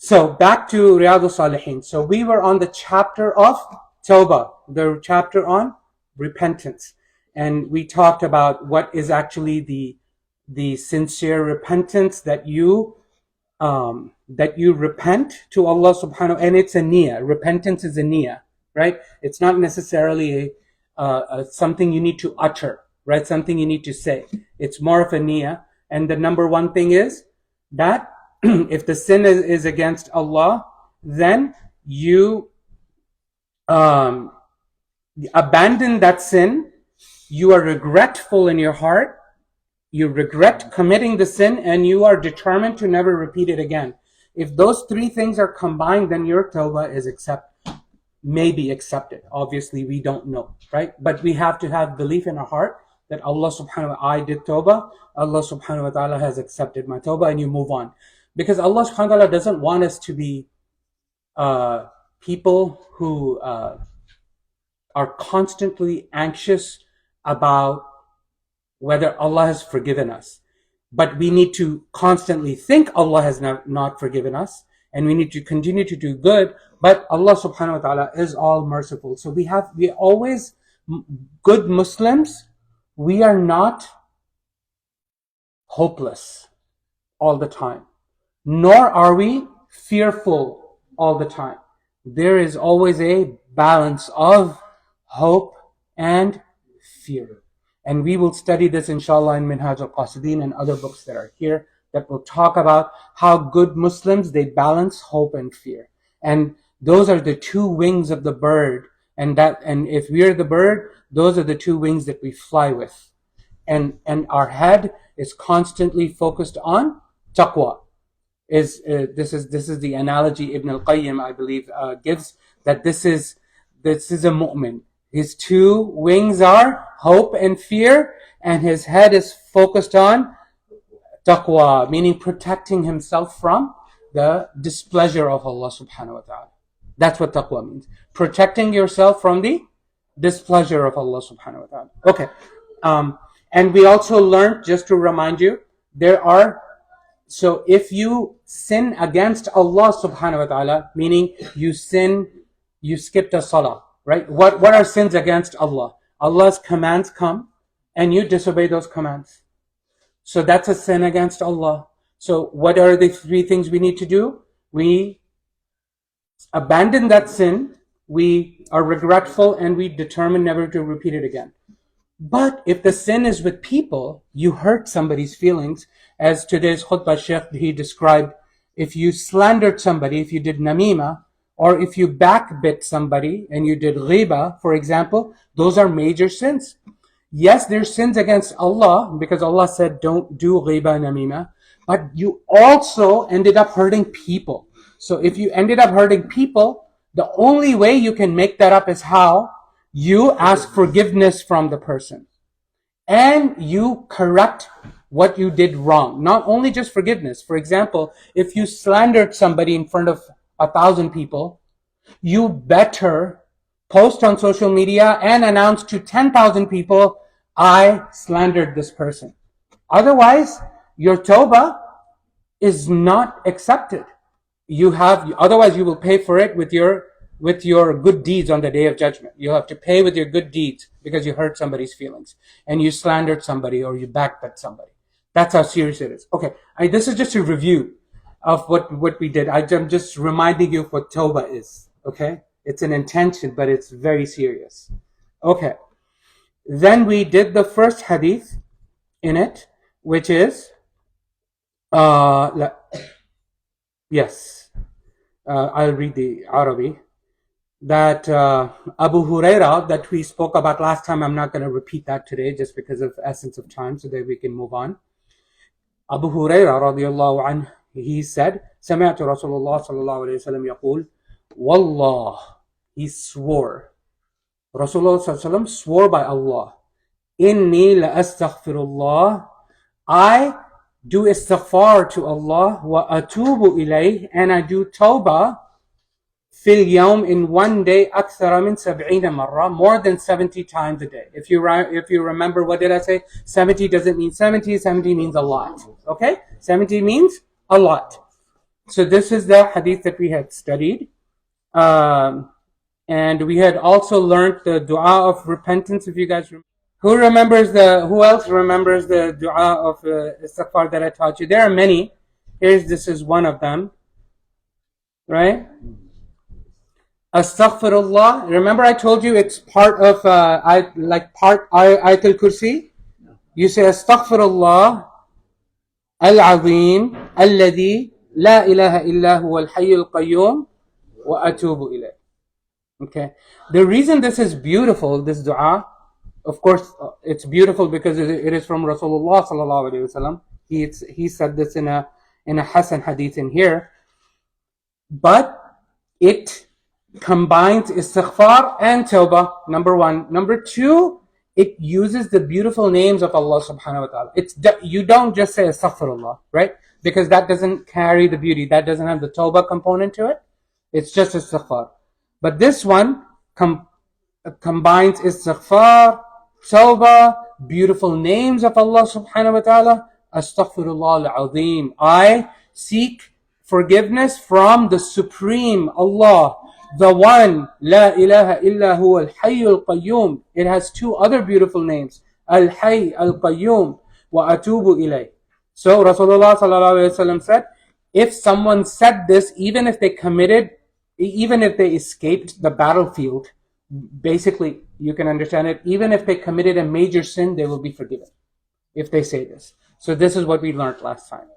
So back to Riyad al-Salihin. So we were on the chapter of Tawbah, the chapter on repentance. And we talked about what is actually the sincere repentance that you repent to Allah subhanahu, and it's a niyyah. Repentance is a niyyah, right? It's not necessarily something you need to utter, right? Something you need to say. It's more of a niyyah. And the number one thing is that if the sin is against Allah, then you abandon that sin. You are regretful in your heart. You regret committing the sin, and you are determined to never repeat it again. If those three things are combined, then your tawbah is may be accepted. Obviously, we don't know, right? But we have to have belief in our heart that Allah subhanahu wa ta'ala, I did tawbah, Allah subhanahu wa ta'ala has accepted my tawbah, and you move on. Because Allah subhanahu wa ta'ala doesn't want us to be people who are constantly anxious about whether Allah has forgiven us. But we need to constantly think Allah has not forgiven us, and we need to continue to do good. But Allah subhanahu wa ta'ala is all merciful. So we always, good Muslims, we are not hopeless all the time, nor are we fearful all the time. There is always a balance of hope and fear. And we will study this inshallah in Minhaj al-Qasidin and other books that are here that will talk about how good Muslims, they balance hope and fear. And those are the two wings of the bird. And if we're the bird, those are the two wings that we fly with. And our head is constantly focused on taqwa. This is the analogy Ibn al-Qayyim, I believe, gives, that this is a mu'min. His two wings are hope and fear, and his head is focused on taqwa, meaning protecting himself from the displeasure of Allah subhanahu wa ta'ala. That's what taqwa means. Protecting yourself from the displeasure of Allah subhanahu wa ta'ala. Okay. And we also learned, just to remind you, so if you sin against Allah subhanahu wa ta'ala, meaning you skipped a salah, right? What are sins against Allah? Allah's commands come and you disobey those commands. So that's a sin against Allah. So what are the three things we need to do? We abandon that sin, we are regretful, and we determine never to repeat it again. But if the sin is with people, you hurt somebody's feelings. As today's khutbah Sheikh, he described, if you slandered somebody, if you did namima, or if you backbit somebody and you did ghiba, for example, those are major sins. Yes, there's sins against Allah, because Allah said don't do ghiba and namima, but you also ended up hurting people. So if you ended up hurting people, the only way you can make that up is how you ask forgiveness from the person. And you correct what you did wrong. Not only just forgiveness. For example, if you slandered somebody in front of 1,000 people, you better post on social media and announce to 10,000 people, I slandered this person. Otherwise, your tawbah is not accepted. Otherwise you will pay for it with your good deeds on the day of judgment. You have to pay with your good deeds because you hurt somebody's feelings and you slandered somebody or you backbit somebody. That's how serious it is. Okay, this is just a review of what we did. I'm just reminding you of what tawbah is. Okay, it's an intention, but it's very serious. Okay, then we did the first hadith in it, which is yes, I'll read the Arabi. That Abu Huraira that we spoke about last time, I'm not going to repeat that today just because of essence of time, so that we can move on. Abu Huraira radiyallahu anhu, he said, سمعت رسول الله صلى الله عليه وسلم يقول والله, he swore, Rasulullah sallallahu alaihi wasallam swore by Allah, inni la astaghfirullah, I do istighfar to Allah, wa atubu ilayh, and I do tawbah, fil yawm, in one day, akthara min 70 marra, more than 70 times a day. If you remember, what did I say? 70 doesn't mean 70, 70 means a lot. Okay? 70 means a lot. So this is the hadith that we had studied. And we had also learned the dua of repentance, if you guys remember. Who else remembers the dua of istighfar that I taught you? There are many. This is one of them. Right? Astaghfirullah. Remember I told you it's part of, Ayatul Kursi? You say Astaghfirullah al-Azim alladhi la ilaha illa huwa al-Hayyul Qayyum wa atubu ilayh. Okay. The reason this is beautiful, this dua, of course, it's beautiful because it is from Rasulullah sallallahu alaihi wasallam. He said this in a Hasan hadith in here, but it combines istighfar and tawbah. Number one. Number two, it uses the beautiful names of Allah subhanahu wa ta'ala. You don't just say astaghfirullah, right? Because that doesn't carry the beauty. That doesn't have the tawbah component to it. It's just istighfar. But this one combines istighfar, tawbah, beautiful names of Allah subhanahu wa ta'ala. Astaghfirullah al-Azim. I seek forgiveness from the Supreme Allah, the one, La ilaha illa huwa al-Hayyul Qayyum. It has two other beautiful names, Al-Hayy, Al-Qayyum, wa atubu ilayh. So Rasulullah sallallahu alayhi wa sallam said, if someone said this, even if they escaped the battlefield, basically, you can understand it, even if they committed a major sin, they will be forgiven if they say this. So this is what we learned last time.